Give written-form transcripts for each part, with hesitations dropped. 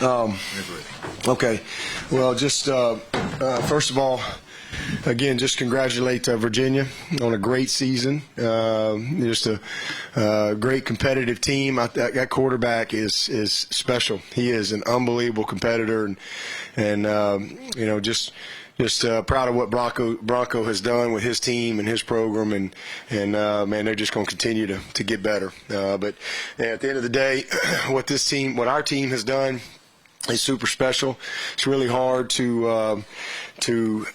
Okay. Well, just first of all, again, just congratulate Virginia on a great season. Just a great competitive team. That quarterback is special. He is an unbelievable competitor, and just proud of what Bronco has done with his team and his program, and man, they're just going to continue to get better. But at the end of the day, what our team has done is super special. It's really hard to do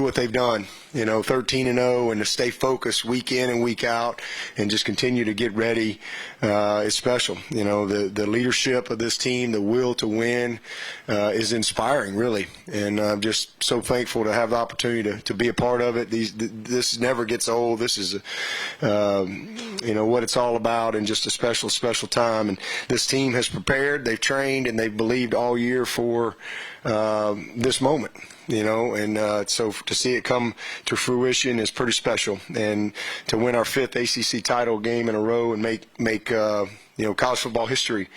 what they've done, 13-0, and to stay focused week in and week out and just continue to get ready is special. The leadership of this team, the will to win is inspiring, really. And I'm just so thankful to have the opportunity to be a part of it. This never gets old. This is, what it's all about, and just a special, special time. And this team has prepared, they've trained, and they've believed all year for this moment. So to see it come to fruition is pretty special, and to win our 5th ACC title game in a row and make college football history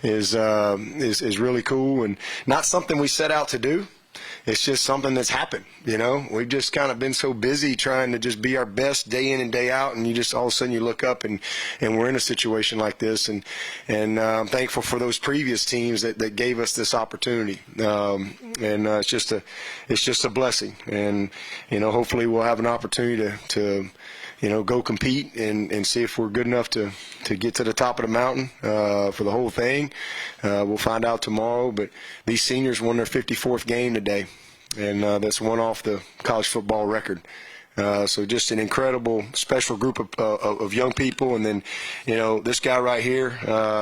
is really cool, and not something we set out to do. It's just something that's happened. We've just kind of been so busy trying to just be our best day in and day out, and you just all of a sudden you look up and we're in a situation like this, and I'm thankful for those previous teams that gave us this opportunity, and it's just a blessing, and hopefully we'll have an opportunity to go compete and see if we're good enough to get to the top of the mountain for the whole thing. We'll find out tomorrow, but these seniors won their 54th game today, and that's one off the college football record. So just an incredible, special group of young people. And then, this guy right here,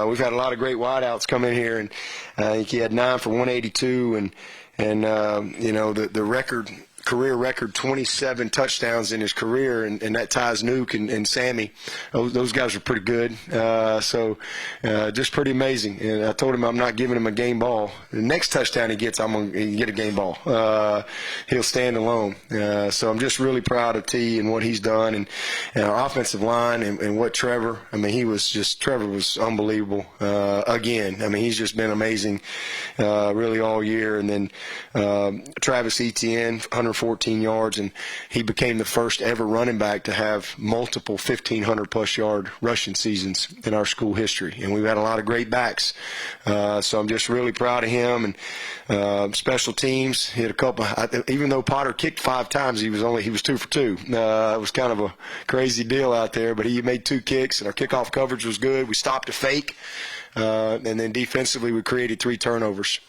we've had a lot of great wideouts come in here, and I think he had 9 for 182, and the career record 27 touchdowns in his career, and that ties Nuke and Sammy. Those guys are pretty good. Just pretty amazing. And I told him I'm not giving him a game ball. The next touchdown he gets, I'm going to get a game ball. He'll stand alone. So I'm just really proud of T and what he's done, and our offensive line, and what Trevor was unbelievable. Again, he's just been amazing really all year. And then Travis Etienne, 114 yards, and he became the first ever running back to have multiple 1,500-plus yard rushing seasons in our school history. And we've had a lot of great backs. So I'm just really proud of him. And special teams, he had a couple. Even though Potter kicked 5 times, he was 2 for 2. It was kind of a crazy deal out there, but he made 2 kicks, and our kickoff coverage was good. We stopped a fake. And then defensively, we created 3 turnovers.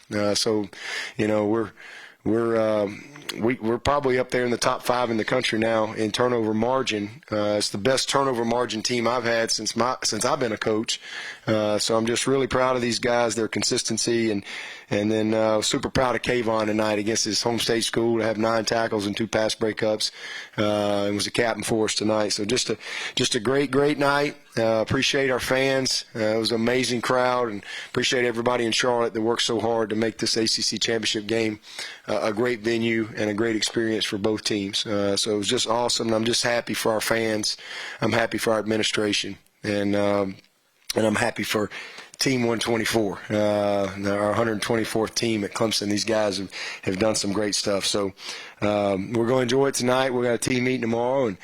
We're probably up there in the top 5 in the country now in turnover margin. It's the best turnover margin team I've had since I've been a coach. So I'm just really proud of these guys, their consistency, and then super proud of Kayvon tonight against his home state school to have 9 tackles and 2 pass breakups. And was a captain for us tonight. So just a great night. Appreciate our fans. It was an amazing crowd, and appreciate everybody in Charlotte that worked so hard to make this ACC championship game a great venue and a great experience for both teams. So it was just awesome, and I'm just happy for our fans. I'm happy for our administration, and I'm happy for Team 124, our 124th team at Clemson. These guys have done some great stuff. So we're going to enjoy it tonight. We've got a team meeting tomorrow,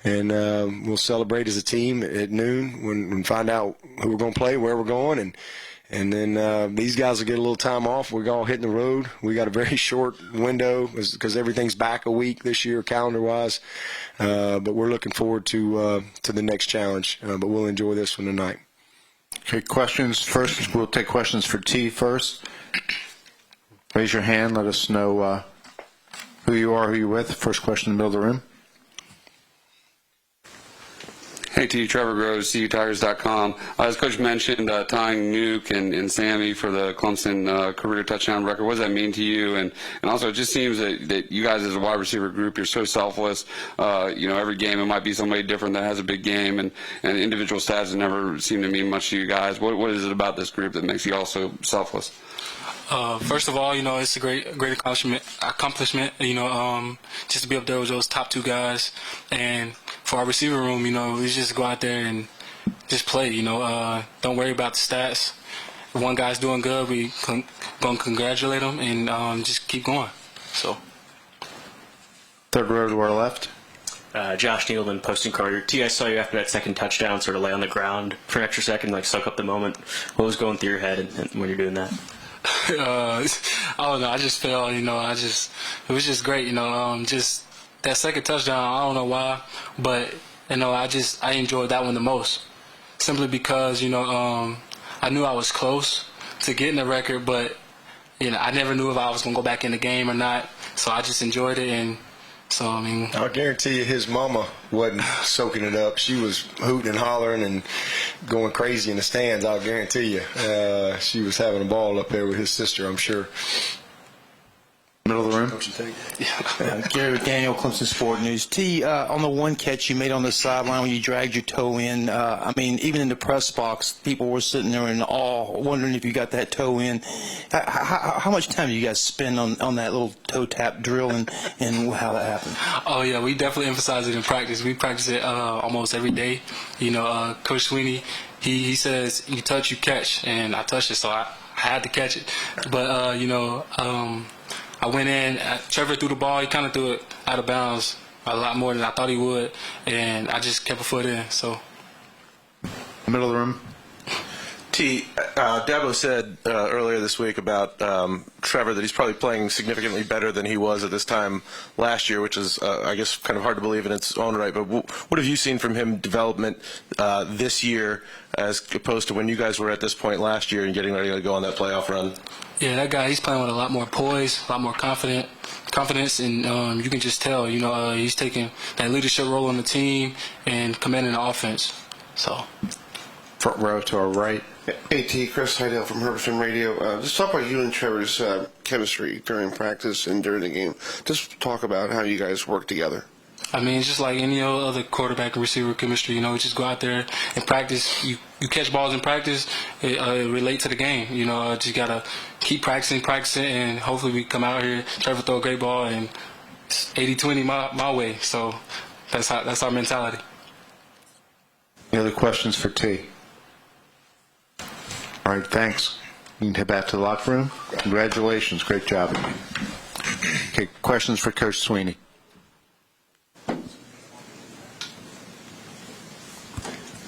and we'll celebrate as a team at noon when find out who we're going to play, where we're going, and then these guys will get a little time off. We're all hitting the road. We got a very short window because everything's back a week this year calendar-wise. But we're looking forward to the next challenge. But we'll enjoy this one tonight. Okay, questions first. We'll take questions for T first. Raise your hand. Let us know who you are, who you're with. First question in the middle of the room. Hey, T. Trevor Groves, CUTigers.com. As Coach mentioned, tying Nuke and Sammy for the Clemson career touchdown record, what does that mean to you? And also, it just seems that you guys as a wide receiver group, you're so selfless. Every game it might be somebody different that has a big game, and individual stats never seem to mean much to you guys. What is it about this group that makes you all so selfless? First of all, it's a great accomplishment. Just to be up there with those top 2 guys, and for our receiver room, we just go out there and just play. Don't worry about the stats, if one guy's doing good, we gonna congratulate him and just keep going. So. Third row to our left. Josh Needleman, Posting Carter. T, I saw you after that second touchdown sort of lay on the ground for an extra second, like soak up the moment. What was going through your head when you're doing that? I don't know. I just felt, it was just great, just that second touchdown. I don't know why, but I enjoyed that one the most, simply because I knew I was close to getting the record, but I never knew if I was gonna go back in the game or not. So I just enjoyed it, and so I'll guarantee you his mama wasn't soaking it up. She was hooting and hollering and going crazy in the stands. I'll guarantee you. She was having a ball up there with his sister, I'm sure. Middle of the room. Don't you think? Gary with Daniel, Clemson Sport News. T, on the one catch you made on the sideline when you dragged your toe in, even in the press box, people were sitting there in awe, wondering if you got that toe in. How much time do you guys spend on that little toe tap drill and how that happened? Oh, yeah, we definitely emphasize it in practice. We practice it almost every day. Coach Swinney, he says, you touch, you catch, and I touched it, so I had to catch it. But, I went in, Trevor threw the ball, he kind of threw it out of bounds a lot more than I thought he would, and I just kept a foot in, so. Middle of the room. T, Dabo said earlier this week about Trevor that he's probably playing significantly better than he was at this time last year, which is, I guess, kind of hard to believe in its own right. But what have you seen from him development this year as opposed to when you guys were at this point last year and getting ready to go on that playoff run? Yeah, that guy, he's playing with a lot more poise, a lot more confidence, and you can just tell, he's taking that leadership role on the team and commanding the offense. So. Front row to our right. AT, Chris Heidel from Herbertson Radio. Just talk about you and Trevor's chemistry during practice and during the game. Just talk about how you guys work together. It's just like any other quarterback and receiver chemistry. We just go out there and practice. You catch balls in practice, it relate to the game. Just got to keep practicing, and hopefully we come out here, Trevor throw a great ball, and it's 80-20 my way. So that's our mentality. Any other questions for T? All right, thanks. You can head back to the locker room. Congratulations. Great job. Okay, questions for Coach Swinney.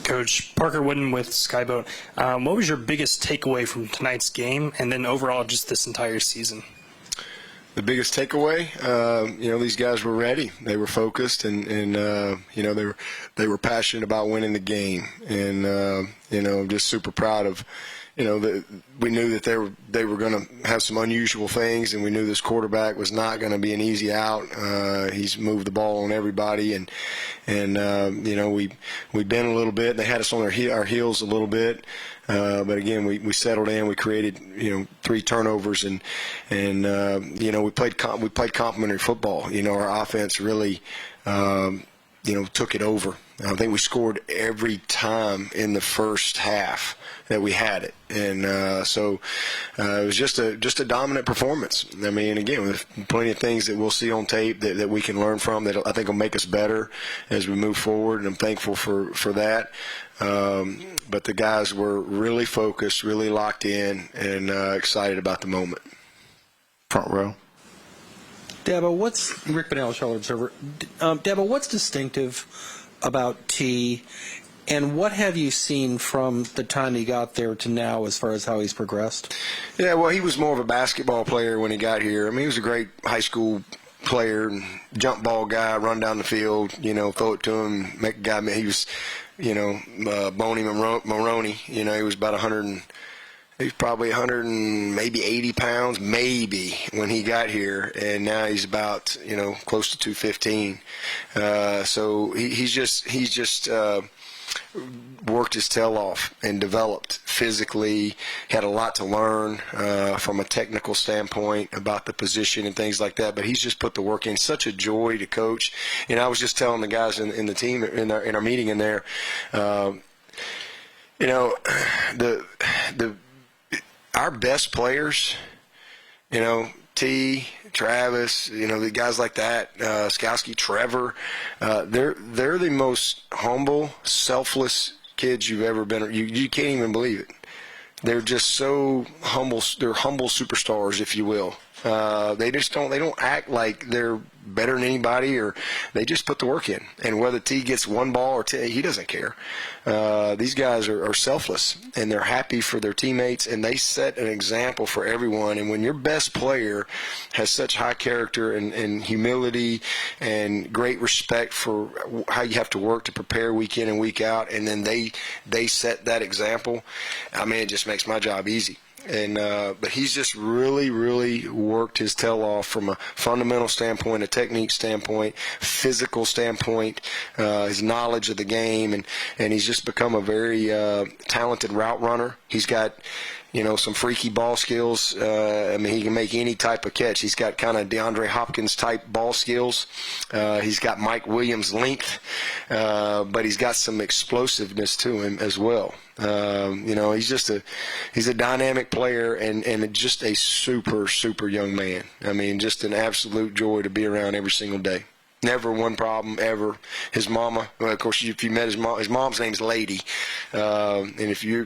Coach, Parker Wooden with Skyboat. What was your biggest takeaway from tonight's game, and then overall just this entire season? The biggest takeaway, these guys were ready. They were focused, and they were passionate about winning the game. And I'm just super proud of. We knew that they were going to have some unusual things, and we knew this quarterback was not going to be an easy out. He's moved the ball on everybody, and we bent a little bit. They had us on our heels a little bit, but again, we settled in. We created 3 turnovers, and we played complementary football. Our offense really took it over. I think we scored every time in the first half that we had it, and so it was just a dominant performance. Again, there's plenty of things that we'll see on tape that we can learn from that I think will make us better as we move forward, and I'm thankful for that. But the guys were really focused, really locked in, and excited about the moment. Front row. Dabo, what's Rick Bonnell, Charlotte Observer? Dabo, what's distinctive about T, and what have you seen from the time he got there to now as far as how he's progressed? Yeah, well, he was more of a basketball player when he got here. he was a great high school player, jump ball guy, run down the field, throw it to him, make a guy. He was, Boney Maroney. He was about 100. He's probably 100 and maybe 80 pounds, maybe, when he got here, and now he's about, close to 215. So he's just worked his tail off and developed physically. Had a lot to learn from a technical standpoint about the position and things like that. But he's just put the work in. Such a joy to coach. I was just telling the guys in the team in our meeting in there, our best players, T, Travis, the guys like that, Skowski, Trevor, they're the most humble, selfless kids you've ever been. You can't even believe it. they're just so humble. They're humble superstars, if you will. They don't act like they're better than anybody, or they just put the work in. And whether T gets one ball or 10, he doesn't care. These guys are selfless, and they're happy for their teammates, and they set an example for everyone. And when your best player has such high character and humility and great respect for how you have to work to prepare week in and week out, and then they set that example, I mean, it just makes my job easy. And but he's just really worked his tail off from a fundamental standpoint, a technique standpoint, physical standpoint, his knowledge of the game, and he's just become a very talented route runner. He's got, some freaky ball skills. I mean, he can make any type of catch. He's got kind of DeAndre Hopkins type ball skills. He's got Mike Williams length, but he's got some explosiveness to him as well. He's a dynamic player and just a super young man. I mean, just an absolute joy to be around every single day. Never one problem ever. His mama, well, of course, if you met his mom's name's Lady, and if you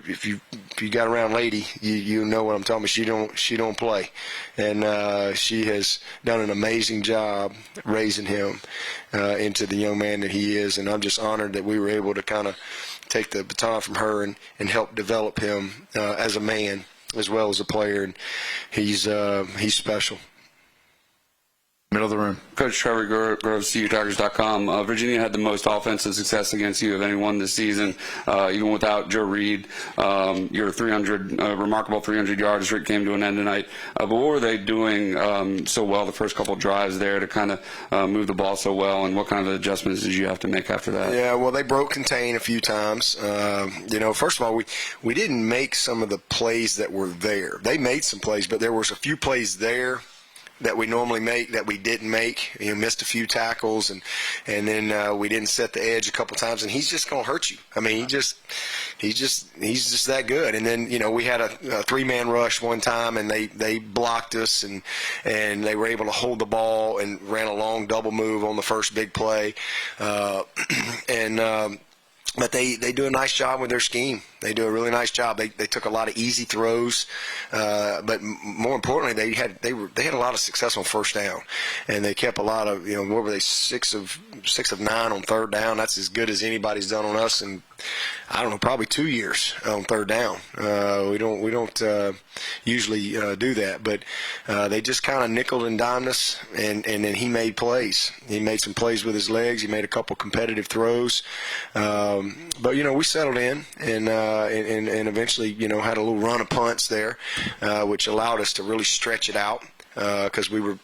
got around Lady, you know what I'm talking about. She don't play, and she has done an amazing job raising him into the young man that he is. And I'm just honored that we were able to kind of take the baton from her and help develop him as a man as well as a player. And he's special. Middle of the room. Coach Trevor Groves, CUTigers.com. Virginia had the most offensive success against you of anyone this season, even without Joe Reed. Your remarkable 300 yards came to an end tonight. But what were they doing so well the first couple drives there to kind of move the ball so well, and what kind of adjustments did you have to make after that? Yeah, well, they broke contain a few times. First of all, we didn't make some of the plays that were there. They made some plays, but there was a few plays there that we normally make that we didn't make. Missed a few tackles, and then we didn't set the edge a couple times, and he's just going to hurt you. I mean, he's just that good. And then we had a three-man rush one time, and they blocked us, and they were able to hold the ball and ran a long double move on the first big play, but they do a nice job with their scheme. They do a really nice job. They took a lot of easy throws, but more importantly, they had a lot of success on first down, and they kept a lot of what were they 6 of 9 on third down. That's as good as anybody's done on us in, I don't know, probably 2 years on third down. We don't usually do that, but they just kind of nickeled and dimed us, and then he made plays. He made some plays with his legs. He made a couple competitive throws, but we settled in and eventually had a little run of punts there, which allowed us to really stretch it out because we were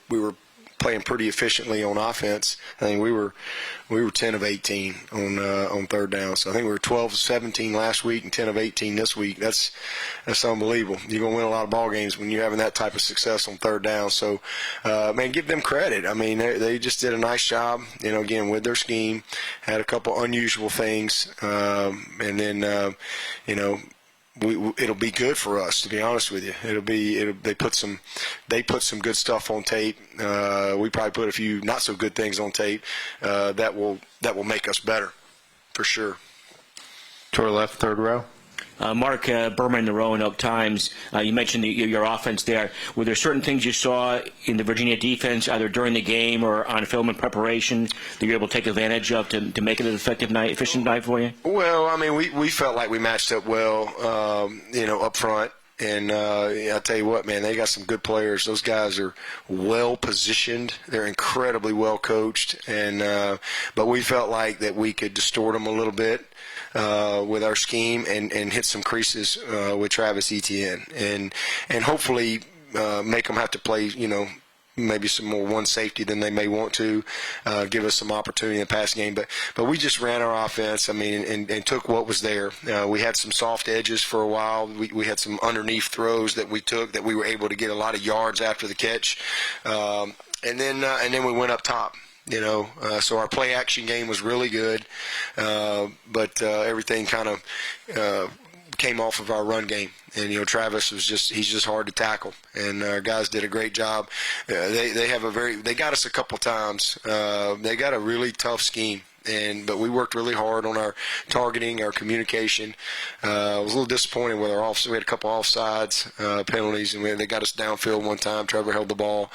playing pretty efficiently on offense. I think we were 10 of 18 on third down. So I think we were 12 of 17 last week and 10 of 18 this week. That's unbelievable. You're going to win a lot of ball games when you're having that type of success on third down. So, give them credit. I mean, they just did a nice job, again, with their scheme. Had a couple unusual things, and then, it'll be good for us, to be honest with you. They put some good stuff on tape. We probably put a few not so good things on tape that will make us better, for sure. To our left, third row. Mark Berman, the Roanoke Times. You mentioned your offense there. Were there certain things you saw in the Virginia defense, either during the game or on film and preparation, that you're able to take advantage of to make it an effective night, efficient night for you? Well, I mean, we felt like we matched up well, up front. And I'll tell you what, man, they got some good players. Those guys are well positioned. They're incredibly well coached. And but we felt like that we could distort them a little bit with our scheme and hit some creases with Travis Etienne and hopefully make them have to play, maybe some more one safety than they may want to, give us some opportunity in the pass game. But we just ran our offense, and took what was there. We had some soft edges for a while. We had some underneath throws that we took that we were able to get a lot of yards after the catch. And then we went up top. So our play action game was really good, but everything kind of came off of our run game. And Travis he's just hard to tackle, and our guys did a great job. They got us a couple times. They got a really tough scheme. But we worked really hard on our targeting, our communication. I was a little disappointed with our offside. We had a couple offsides penalties, and they got us downfield one time. Trevor held the ball.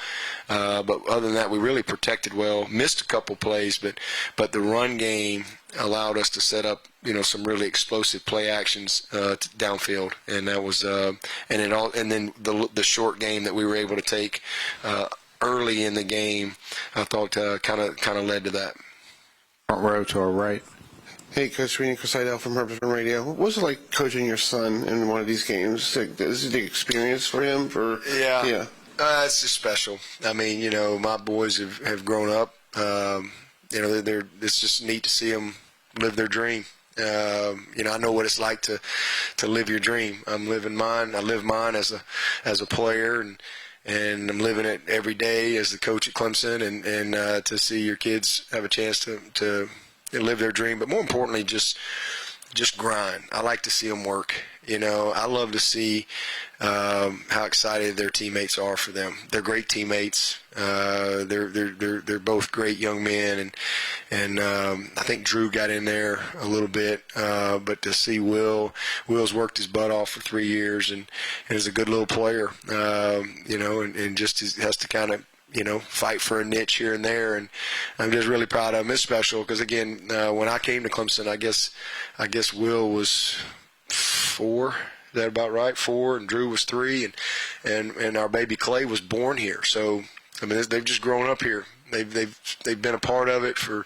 But other than that, we really protected well. Missed a couple plays, but the run game allowed us to set up, some really explosive play actions downfield, and that was and then the short game that we were able to take early in the game, I thought kind of led to that. Front row to our right. Hey, Coach Swinney, Chris Seidel from Herberton Radio. What was it like coaching your son in one of these games? Is it the experience for him? Yeah. It's just special. I mean, my boys have grown up. It's just neat to see them live their dream. I know what it's like to live your dream. I'm living mine. I live mine as a player, and I'm living it every day as the coach at Clemson, and to see your kids have a chance to live their dream, but more importantly, just grind. I like to see them work. I love to see how excited their teammates are for them. They're great teammates. They're both great young men, and I think Drew got in there a little bit, but to see Will's worked his butt off for 3 years and is a good little player, and just has to kind of fight for a niche here and there, and I'm just really proud of him. It's special because again, when I came to Clemson, I guess Will was 4. Is that about right? 4, and Drew was 3, and our baby Clay was born here. So I mean, they've just grown up here. They've been a part of it for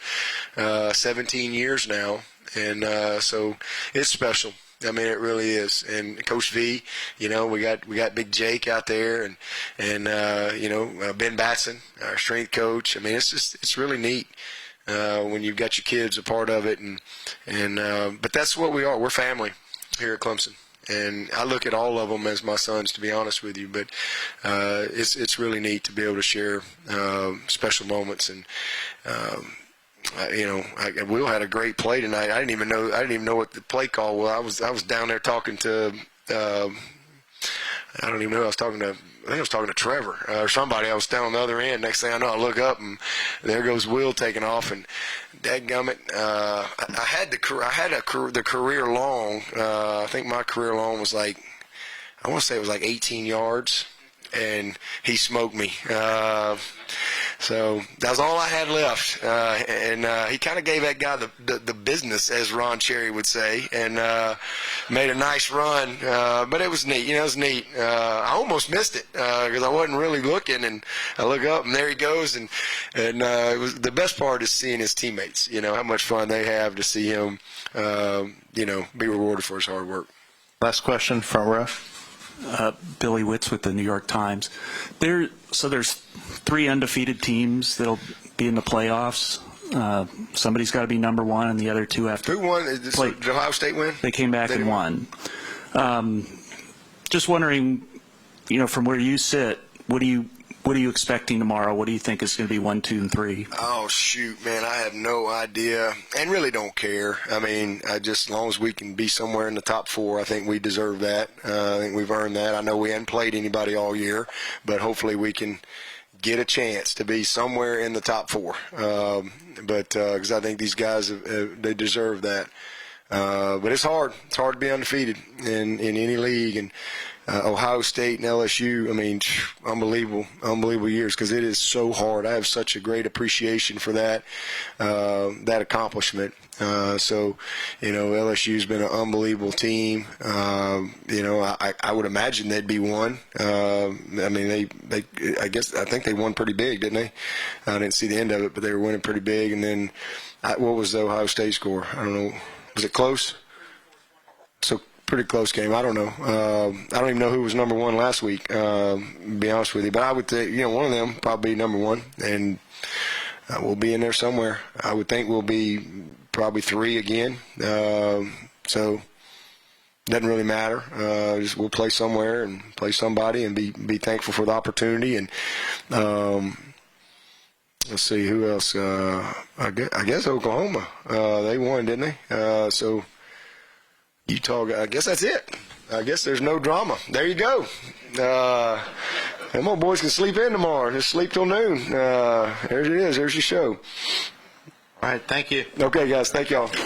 17 years now, and so it's special. I mean, it really is. And Coach V, we got Big Jake out there, and Ben Batson, our strength coach. I mean, it's really neat when you've got your kids a part of it, but that's what we are. We're family here at Clemson, and I look at all of them as my sons, to be honest with you. But it's really neat to be able to share special moments and. Will had a great play tonight. I didn't even know what the play call was. I was down there talking to I don't even know who I was talking to. I think I was talking to Trevor or somebody. I was down on the other end. Next thing I know, I look up and there goes Will taking off. And dadgummit, I had the career long. I think my career long was I want to say it was 18 yards, and he smoked me. So that was all I had left, and he kind of gave that guy the business, as Ron Cherry would say, and made a nice run. But it was neat. It was neat. I almost missed it because I wasn't really looking, and I look up, and there he goes. And it was the best part is seeing his teammates. How much fun they have to see him, be rewarded for his hard work. Last question, front row. Billy Witz with the New York Times. There's 3 undefeated teams that'll be in the playoffs. Somebody's got to be number 1, and the other 2 have to. Who won? Did Ohio State win? They came back and won. Just wondering, from where you sit, what are you expecting tomorrow? What do you think is going to be 1, 2, and 3? Oh, shoot, man, I have no idea and really don't care. I mean, as long as we can be somewhere in the top 4, I think we deserve that. I think we've earned that. I know we hadn't played anybody all year, but hopefully we can get a chance to be somewhere in the top 4. Because I think these guys, they deserve that. But it's hard. It's hard to be undefeated in any league. And Ohio State and LSU, I mean, unbelievable years because it is so hard. I have such a great appreciation for that accomplishment. So, LSU's been an unbelievable team. I would imagine they'd be one. I mean, I think they won pretty big, didn't they? I didn't see the end of it, but they were winning pretty big. And then, what was the Ohio State score? I don't know. Was it close? So pretty close game. I don't know. I don't even know who was number 1 last week, to be honest with you. But I would think, one of them probably number 1, and we'll be in there somewhere. I would think we'll be probably 3 again. So doesn't really matter. Just we'll play somewhere and play somebody and be thankful for the opportunity. And let's see who else. I guess Oklahoma. They won, didn't they? So. Utah, I guess that's it. I guess there's no drama. There you go. Them old boys can sleep in tomorrow. Just sleep till noon. There it is. There's your show. All right, thank you. Okay, guys, thank y'all.